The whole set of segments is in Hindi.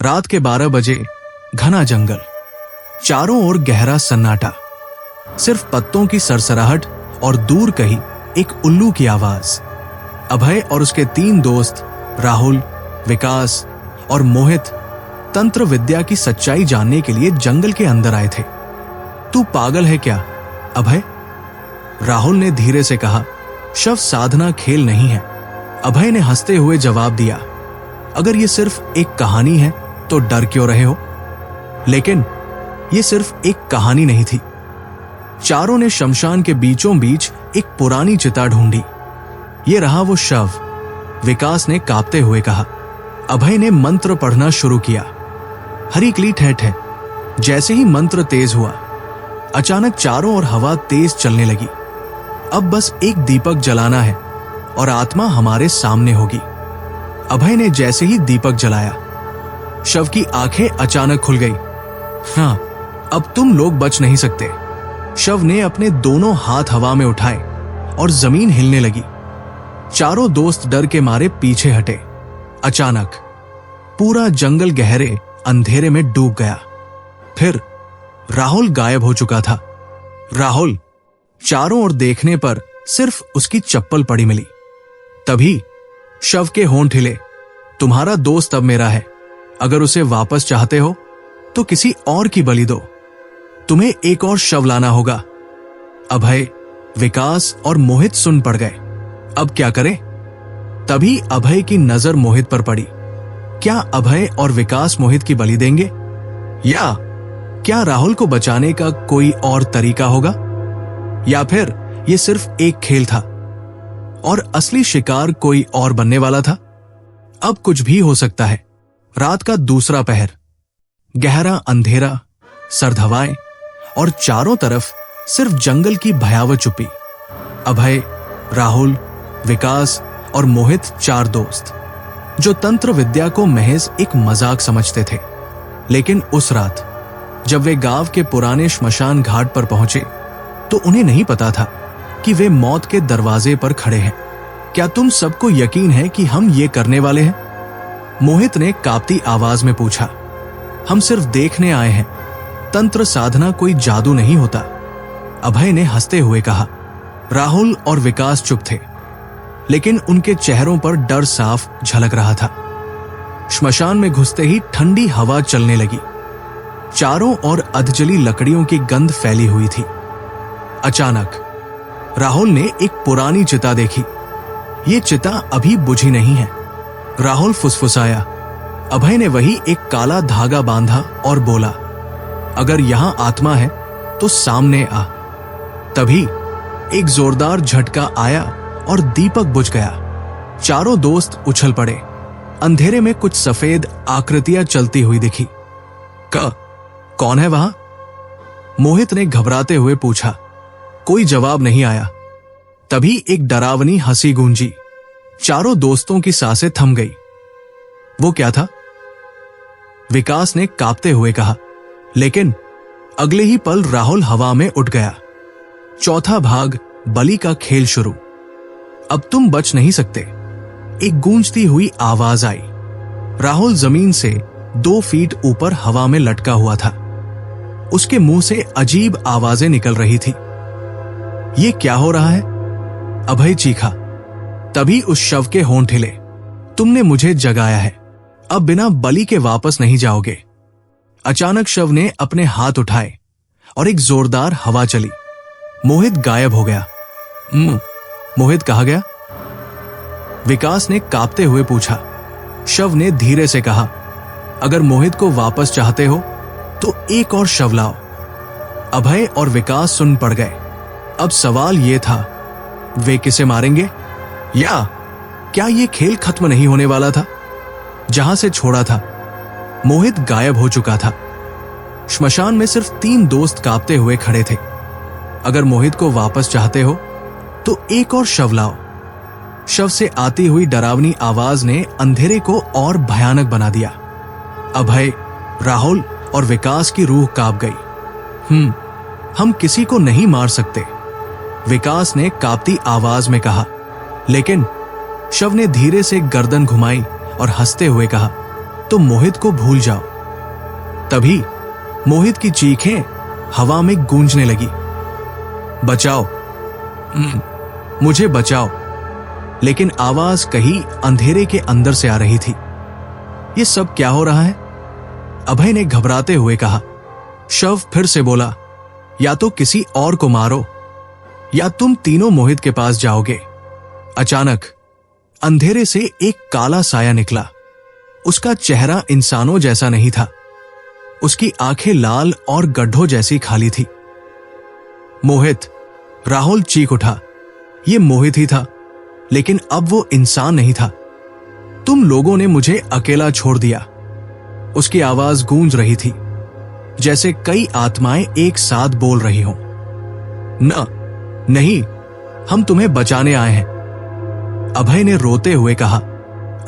रात के 12 बजे घना जंगल, चारों ओर गहरा सन्नाटा, सिर्फ पत्तों की सरसराहट और दूर कहीं एक उल्लू की आवाज। अभय और उसके 3 दोस्त राहुल, विकास और मोहित तंत्र विद्या की सच्चाई जानने के लिए जंगल के अंदर आए थे। तू पागल है क्या अभय? राहुल ने धीरे से कहा। शव साधना खेल नहीं है। अभय ने हंसते हुए जवाब दिया, अगर ये सिर्फ एक कहानी है तो डर क्यों रहे हो? लेकिन ये सिर्फ एक कहानी नहीं थी। चारों ने शमशान के बीचों बीच एक पुरानी चिता ढूंढी। ये रहा वो शव, विकास ने कांपते हुए कहा। अभय ने मंत्र पढ़ना शुरू किया। हरिकली ठह ठह। जैसे ही मंत्र तेज हुआ, अचानक चारों ओर हवा तेज चलने लगी। अब बस एक दीपक जलाना है और आत्मा हमारे सामने होगी। अभय ने जैसे ही दीपक जलाया, शव की आंखें अचानक खुल गई। हाँ, अब तुम लोग बच नहीं सकते। शव ने अपने दोनों हाथ हवा में उठाए और जमीन हिलने लगी। चारों दोस्त डर के मारे पीछे हटे। अचानक पूरा जंगल गहरे अंधेरे में डूब गया। फिर राहुल गायब हो चुका था। राहुल, चारों ओर देखने पर सिर्फ उसकी चप्पल पड़ी मिली। तभी शव के होंठ हिले। तुम्हारा दोस्त अब मेरा है। अगर उसे वापस चाहते हो तो किसी और की बलि दो। तुम्हें एक और शव लाना होगा। अभय, विकास और मोहित सुन पड़ गए। अब क्या करें? तभी अभय की नजर मोहित पर पड़ी। क्या अभय और विकास मोहित की बलि देंगे, या क्या राहुल को बचाने का कोई और तरीका होगा? या फिर यह सिर्फ एक खेल था और असली शिकार कोई और बनने वाला था? अब कुछ भी हो सकता है। रात का दूसरा पहर, गहरा अंधेरा, सर्द हवाएं और चारों तरफ सिर्फ जंगल की भयावह चुप्पी। अभय, राहुल, विकास और मोहित 4 दोस्त जो तंत्र विद्या को महज एक मजाक समझते थे। लेकिन उस रात जब वे गांव के पुराने श्मशान घाट पर पहुंचे तो उन्हें नहीं पता था कि वे मौत के दरवाजे पर खड़े हैं। क्या तुम सबको यकीन है कि हम ये करने वाले हैं? मोहित ने कांपती आवाज में पूछा। हम सिर्फ देखने आए हैं। तंत्र साधना कोई जादू नहीं होता, अभय ने हंसते हुए कहा। राहुल और विकास चुप थे, लेकिन उनके चेहरों पर डर साफ झलक रहा था। श्मशान में घुसते ही ठंडी हवा चलने लगी। चारों ओर अधजली लकड़ियों की गंध फैली हुई थी। अचानक राहुल ने एक पुरानी चिता देखी। ये चिता अभी बुझी नहीं है। राहुल फुसफुसाया। अभय ने वही एक काला धागा बांधा और बोला, अगर यहां आत्मा है तो सामने आ। तभी एक जोरदार झटका आया और दीपक बुझ गया। चारों दोस्त उछल पड़े। अंधेरे में कुछ सफेद आकृतियां चलती हुई दिखी। कौन है वहां? मोहित ने घबराते हुए पूछा। कोई जवाब नहीं आया। तभी एक डरावनी हंसी गूंजी। चारों दोस्तों की सांसें थम गई। वो क्या था? विकास ने कांपते हुए कहा। लेकिन अगले ही पल राहुल हवा में उठ गया। चौथा भाग, बलि का खेल शुरू। अब तुम बच नहीं सकते। एक गूंजती हुई आवाज आई। राहुल जमीन से 2 फीट ऊपर हवा में लटका हुआ था। उसके मुंह से अजीब आवाजें निकल रही थी। ये क्या हो रहा है? अभय चीखा। तभी उस शव के होंठ हिले। तुमने मुझे जगाया है। अब बिना बलि के वापस नहीं जाओगे। अचानक शव ने अपने हाथ उठाए और एक जोरदार हवा चली। मोहित गायब हो गया। मोहित कहाँ गया? विकास ने कांपते हुए पूछा। शव ने धीरे से कहा, अगर मोहित को वापस चाहते हो तो एक और शव लाओ। अभय और विकास सुन पड़ गए। अब सवाल यह था, वे किसे मारेंगे? या क्या यह खेल खत्म नहीं होने वाला था? जहां से छोड़ा था, मोहित गायब हो चुका था। श्मशान में सिर्फ 3 दोस्त कांपते हुए खड़े थे। अगर मोहित को वापस चाहते हो तो एक और शव लाओ। शव से आती हुई डरावनी आवाज ने अंधेरे को और भयानक बना दिया। अभय, राहुल और विकास की रूह कांप गई। हम किसी को नहीं मार सकते, विकास ने कांपती आवाज में कहा। लेकिन शव ने धीरे से गर्दन घुमाई और हंसते हुए कहा, तो मोहित को भूल जाओ। तभी मोहित की चीखें हवा में गूंजने लगी, बचाओ, मुझे बचाओ। लेकिन आवाज कहीं अंधेरे के अंदर से आ रही थी। ये सब क्या हो रहा है? अभय ने घबराते हुए कहा। शव फिर से बोला, या तो किसी और को मारो या तुम तीनों मोहित के पास जाओगे। अचानक अंधेरे से एक काला साया निकला। उसका चेहरा इंसानों जैसा नहीं था। उसकी आंखें लाल और गड्ढों जैसी खाली थी। मोहित! राहुल चीख उठा। ये मोहित ही था, लेकिन अब वो इंसान नहीं था। तुम लोगों ने मुझे अकेला छोड़ दिया। उसकी आवाज गूंज रही थी, जैसे कई आत्माएं एक साथ बोल रही हों। नहीं, हम तुम्हें बचाने आए हैं, अभय ने रोते हुए कहा।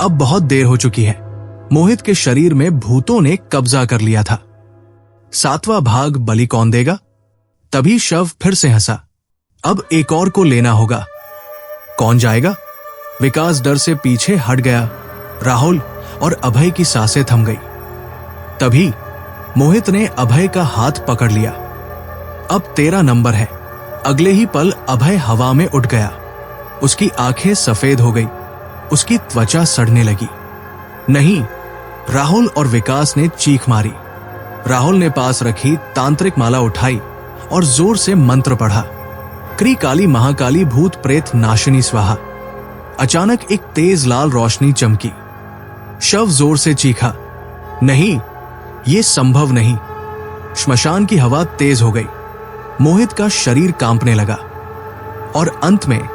अब बहुत देर हो चुकी है। मोहित के शरीर में भूतों ने कब्जा कर लिया था। 7वां भाग बलि कौन देगा? तभी शव फिर से हंसा। अब एक और को लेना होगा। कौन जाएगा? विकास डर से पीछे हट गया। राहुल और अभय की सांसें थम गई। तभी मोहित ने अभय का हाथ पकड़ लिया। अब 13 नंबर है। अगले ही पल अभय हवा में उठ गया। उसकी आंखें सफेद हो गई। उसकी त्वचा सड़ने लगी। नहीं! राहुल और विकास ने चीख मारी। राहुल ने पास रखी तांत्रिक माला उठाई और जोर से मंत्र पढ़ा। क्री काली महाकाली भूत प्रेत नाशिनी स्वाहा। अचानक एक तेज लाल रोशनी चमकी। शव जोर से चीखा, नहीं, ये संभव नहीं। श्मशान की हवा तेज हो गई। मोहित का शरीर कांपने लगा और अंत में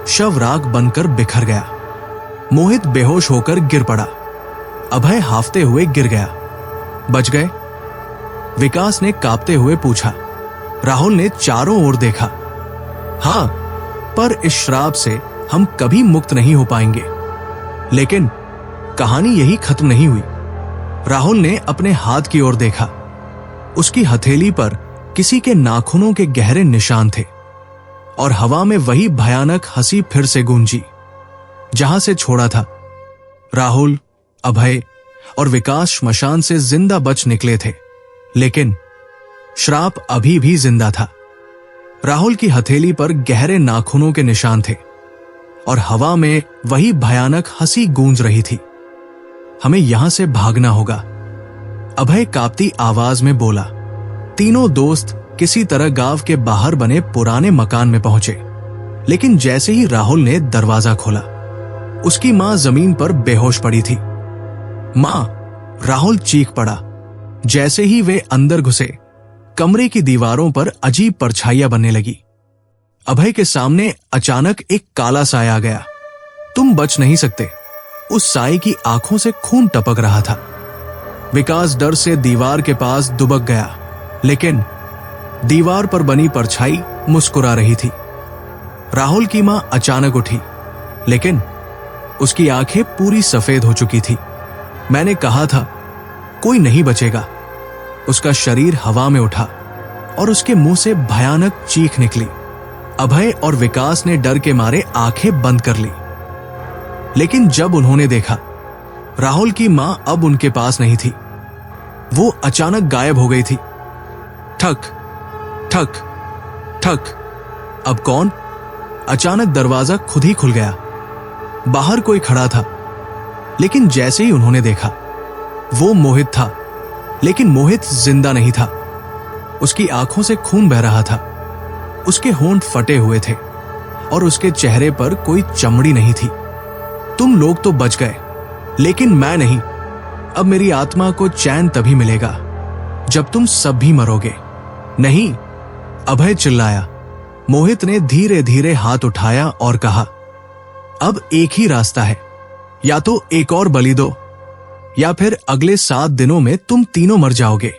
शव राख बनकर बिखर गया। मोहित बेहोश होकर गिर पड़ा। अभय हाफते हुए गिर गया। बच गए? विकास ने कांपते हुए पूछा। राहुल ने चारों ओर देखा। हां, पर इस श्राप से हम कभी मुक्त नहीं हो पाएंगे। लेकिन कहानी यही खत्म नहीं हुई। राहुल ने अपने हाथ की ओर देखा। उसकी हथेली पर किसी के नाखूनों के गहरे निशान थे और हवा में वही भयानक हंसी फिर से गूंजी जहां से छोड़ा था। राहुल, अभय और विकास श्मशान से जिंदा बच निकले थे, लेकिन श्राप अभी भी जिंदा था। राहुल की हथेली पर गहरे नाखूनों के निशान थे और हवा में वही भयानक हंसी गूंज रही थी। हमें यहां से भागना होगा, अभय कांपती आवाज में बोला। तीनों दोस्त किसी तरह गांव के बाहर बने पुराने मकान में पहुंचे, लेकिन जैसे ही राहुल ने दरवाजा खोला, उसकी मां जमीन पर बेहोश पड़ी थी। मां! राहुल चीख पड़ा। जैसे ही वे अंदर घुसे, कमरे की दीवारों पर अजीब परछाइयां बनने लगी। अभय के सामने अचानक एक काला साया आ गया। तुम बच नहीं सकते। उस साये की आंखों से खून टपक रहा था। विकास डर से दीवार के पास दुबक गया, लेकिन दीवार पर बनी परछाई मुस्कुरा रही थी। राहुल की मां अचानक उठी, लेकिन उसकी आंखें पूरी सफेद हो चुकी थी। मैंने कहा था, कोई नहीं बचेगा। उसका शरीर हवा में उठा और उसके मुंह से भयानक चीख निकली। अभय और विकास ने डर के मारे आंखें बंद कर ली, लेकिन जब उन्होंने देखा राहुल की मां अब उनके पास नहीं थी, वो अचानक गायब हो गई थी। ठक ठक ठक। अब कौन? अचानक दरवाजा खुद ही खुल गया। बाहर कोई खड़ा था, लेकिन जैसे ही उन्होंने देखा, वो मोहित था। लेकिन मोहित जिंदा नहीं था। उसकी आंखों से खून बह रहा था। उसके होंठ फटे हुए थे और उसके चेहरे पर कोई चमड़ी नहीं थी। तुम लोग तो बच गए, लेकिन मैं नहीं। अब मेरी आत्मा को चैन तभी मिलेगा जब तुम सब भी मरोगे। नहीं! अभय चिल्लाया। मोहित ने धीरे धीरे हाथ उठाया और कहा, अब एक ही रास्ता है, या तो एक और बलि दो, या फिर अगले 7 दिनों में तुम तीनों मर जाओगे।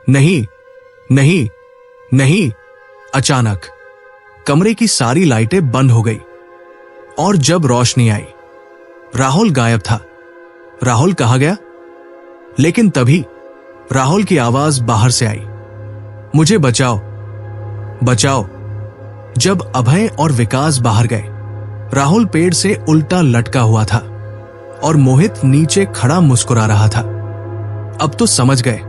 नहीं, नहीं, नहीं। अचानक कमरे की सारी लाइटें बंद हो गई और जब रोशनी आई, राहुल गायब था। राहुल कहाँ गया? लेकिन तभी राहुल की आवाज बाहर से आई, मुझे बचाओ, बचाओ। जब अभय और विकास बाहर गए, राहुल पेड़ से उल्टा लटका हुआ था और मोहित नीचे खड़ा मुस्कुरा रहा था। अब तो समझ गए,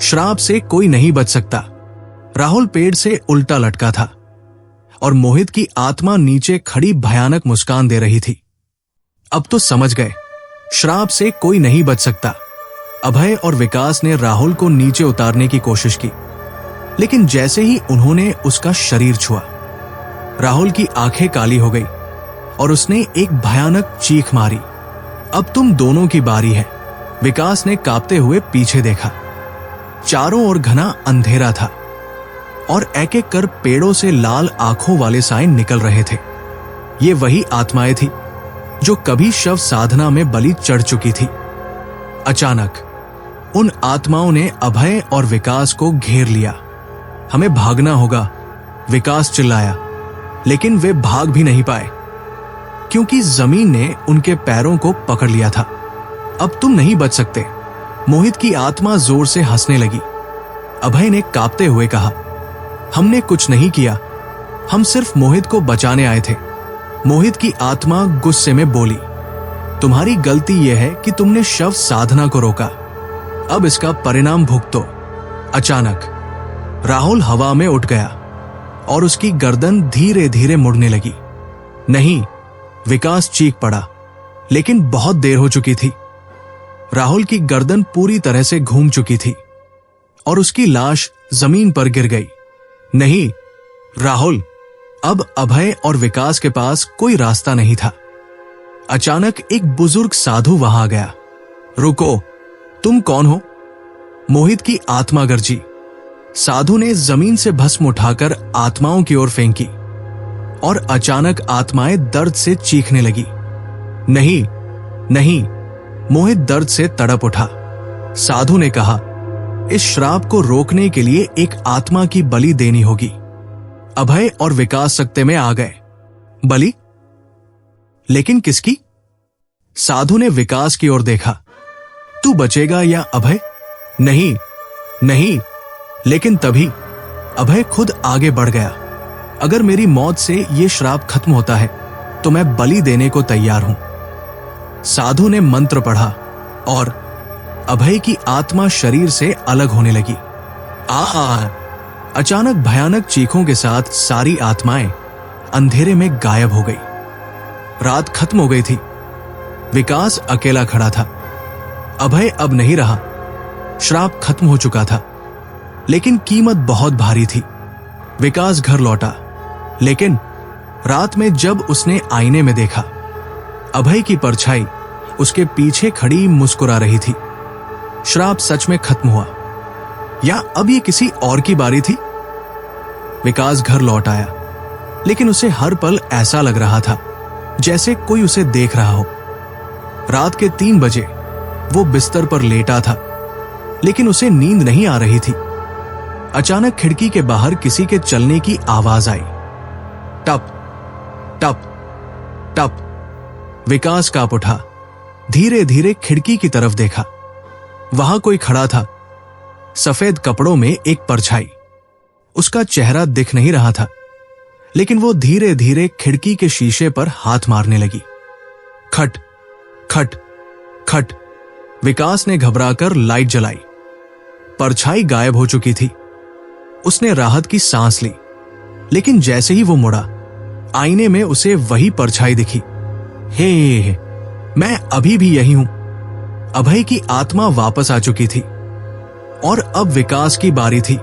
श्राप से कोई नहीं बच सकता। राहुल पेड़ से उल्टा लटका था और मोहित की आत्मा नीचे खड़ी भयानक मुस्कान दे रही थी। अब तो समझ गए, श्राप से कोई नहीं बच सकता। अभय और विकास ने राहुल को नीचे उतारने की कोशिश की, लेकिन जैसे ही उन्होंने उसका शरीर छुआ, राहुल की आंखें काली हो गई और उसने एक भयानक चीख मारी। अब तुम दोनों की बारी है। विकास ने कांपते हुए पीछे देखा। चारों ओर घना अंधेरा था और एक एक कर पेड़ों से लाल आंखों वाले साए निकल रहे थे। ये वही आत्माएं थी जो कभी शव साधना में बलि चढ़ चुकी थी। अचानक उन आत्माओं ने अभय और विकास को घेर लिया। हमें भागना होगा, विकास चिल्लाया, लेकिन वे भाग भी नहीं पाए क्योंकि जमीन ने उनके पैरों को पकड़ लिया था। अब तुम नहीं बच सकते। मोहित की आत्मा जोर से हंसने लगी। अभय ने कांपते हुए कहा, हमने कुछ नहीं किया, हम सिर्फ मोहित को बचाने आए थे। मोहित की आत्मा गुस्से में बोली, तुम्हारी गलती यह है कि तुमने शव साधना को रोका, अब इसका परिणाम भुगतो। अचानक राहुल हवा में उठ गया और उसकी गर्दन धीरे धीरे मुड़ने लगी। नहीं, विकास चीख पड़ा, लेकिन बहुत देर हो चुकी थी। राहुल की गर्दन पूरी तरह से घूम चुकी थी और उसकी लाश जमीन पर गिर गई। नहीं, राहुल, अब अभय और विकास के पास कोई रास्ता नहीं था। अचानक एक बुजुर्ग साधु वहां आ गया। रुको, तुम कौन हो? मोहित की आत्मा गरजी। साधु ने जमीन से भस्म उठाकर आत्माओं की ओर फेंकी और अचानक आत्माएं दर्द से चीखने लगी। नहीं, नहीं, मोहित दर्द से तड़प उठा। साधु ने कहा, इस श्राप को रोकने के लिए एक आत्मा की बलि देनी होगी। अभय और विकास सकते में आ गए। बलि? लेकिन किसकी? साधु ने विकास की ओर देखा। तू बचेगा या अभय? नहीं, नहीं। लेकिन तभी अभय खुद आगे बढ़ गया। अगर मेरी मौत से यह श्राप खत्म होता है तो मैं बलि देने को तैयार हूं। साधु ने मंत्र पढ़ा और अभय की आत्मा शरीर से अलग होने लगी। अचानक भयानक चीखों के साथ सारी आत्माएं अंधेरे में गायब हो गई। रात खत्म हो गई थी। विकास अकेला खड़ा था। अभय अब नहीं रहा। श्राप खत्म हो चुका था, लेकिन कीमत बहुत भारी थी। विकास घर लौटा, लेकिन रात में जब उसने आईने में देखा, अभय की परछाई उसके पीछे खड़ी मुस्कुरा रही थी। श्राप सच में खत्म हुआ या अब ये किसी और की बारी थी? विकास घर लौट आया, लेकिन उसे हर पल ऐसा लग रहा था जैसे कोई उसे देख रहा हो। रात के 3 बजे वो बिस्तर पर लेटा था, लेकिन उसे नींद नहीं आ रही थी। अचानक खिड़की के बाहर किसी के चलने की आवाज आई। टप टप टप। विकास कांप उठा। धीरे धीरे खिड़की की तरफ देखा। वहां कोई खड़ा था, सफेद कपड़ों में एक परछाई। उसका चेहरा दिख नहीं रहा था, लेकिन वो धीरे धीरे खिड़की के शीशे पर हाथ मारने लगी। खट खट खट। विकास ने घबराकर लाइट जलाई। परछाई गायब हो चुकी थी। उसने राहत की सांस ली, लेकिन जैसे ही वो मुड़ा, आईने में उसे वही परछाई दिखी। हे, मैं अभी भी यही हूं। अभय की आत्मा वापस आ चुकी थी और अब विकास की बारी थी।